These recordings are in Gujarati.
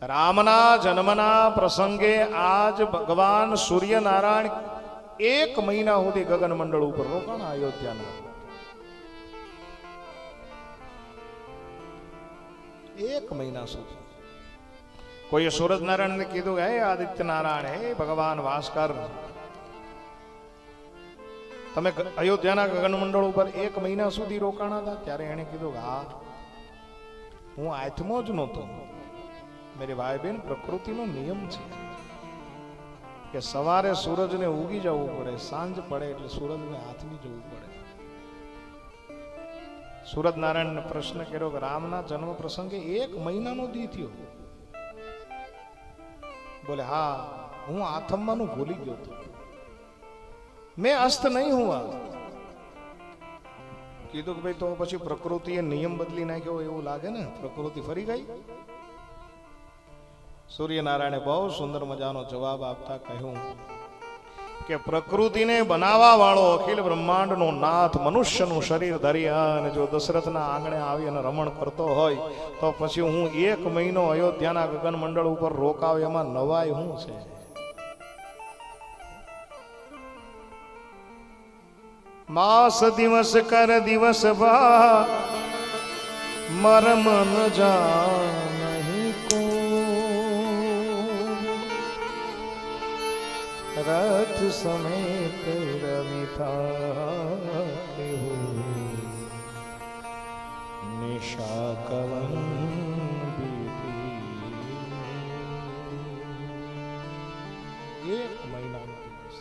રામના જન્મના પ્રસંગે આજ ભગવાન સૂર્યનારાયણ 1 મહિના સુધી ગગન મંડળ ઉપર રોકાણા અયોધ્યાના. 1 મહિના સુધી કોઈએ સૂરજ નારાયણને કીધું, હે આદિત્ય નારાયણ, હે ભગવાન ભાસ્કર, તમે અયોધ્યાના ગગન મંડળ ઉપર 1 મહિના સુધી રોકાણા હતા? ત્યારે એને કીધું, હા, હું આત્મો જ નહોતો. મેરી ભાઈ બહેન, પ્રકૃતિનો નિયમ છે કે સવારે સૂરજને ઉગી જવું પડે, સાંજ પડે એટલે સૂરજને હાથમી જવું પડે. સૂરજ નારાયણને પ્રશ્ન કર્યો કે રામના જન્મ પ્રસંગે 1 મહિનાનો દી થયો? બોલે, હા, હું આથમવાનું ભૂલી ગયો હતો, મેં અસ્ત નહીં હુઆ. કીધું કે ભાઈ, તો પછી પ્રકૃતિએ નિયમ બદલી નાખ્યો એવું લાગે ને, પ્રકૃતિ ફરી ગઈ? સૂર્યનારાયણે બહુ સુંદર મજાનો જવાબ આપતા કહ્યું કે પ્રકૃતિને બનાવવા વાળો અખિલ બ્રહ્માંડનો નાથ મનુષ્યનું શરીર ધરી અને જો દશરથના આંગણે આવી અને રમણ કરતો હોય તો પછી હું 1 મહિનો અયોધ્યાના ગગન મંડળ ઉપર રોકાવ, એમાં નવાઈ શું છે? માસ દિવસ કર દિવસ બા મરમ ન જાનહી કો, રથ સમેત રવિ થાય નિશા કવન બીતી. 1 મહિનાનો દિવસ.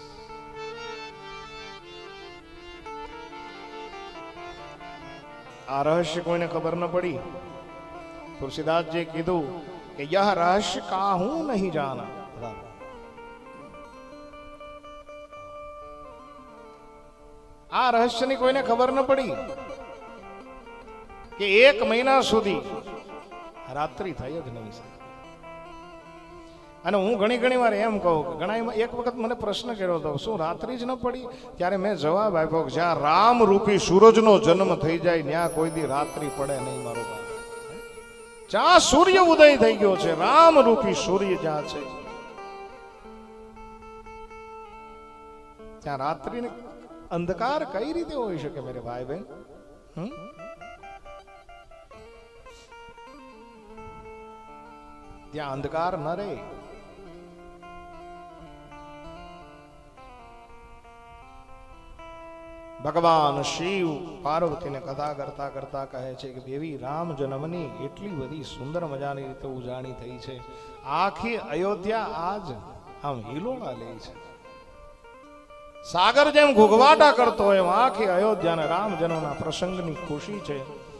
આ રહસ્ય કોઈને ખબર ન પડી. તુલસીદાસજી કીધું કે યહ રહસ્ય કાહુ નહીં જાના. આ રહસ્યની કોઈને ખબર ન પડી કે 1 મહિના સુધી રાત્રિ થઈ જ નહીં. અને હું ઘણી વાર એમ કહું કે ઘણા એક વખત મને પ્રશ્ન કર્યો હતો, શું રાત્રિ જ ન પડી? ત્યારે મેં જવાબ આપ્યો કે જ્યાં રામ રૂપી સૂરજનો જન્મ થઈ જાય ત્યાં કોઈ દી રાત્રિ પડે નહીં મારો ભાઈ. જ્યાં સૂર્ય ઉદય થઈ ગયો છે, રામ રૂપી સૂર્ય જ્યાં છે, ત્યાં રાત્રિને અંધકાર કઈ રીતે હોઈ શકે મેરે ભાઈ બહેન? ત્યાં અંધકાર ન રહે. ભગવાન શિવ પાર્વતીને કથા કરતા કરતા કહે છે કે દેવી, રામ જન્મની એટલી બધી સુંદર મજાની રીતે ઉજાણી થઈ છે, આખી અયોધ્યા આજ આમ હિલોળા લે છે. સાગર જેમ ઘૂઘવાટા કરતો હોય એમ આખી અયોધ્યાને રામ જન્મના પ્રસંગની ખુશી છે.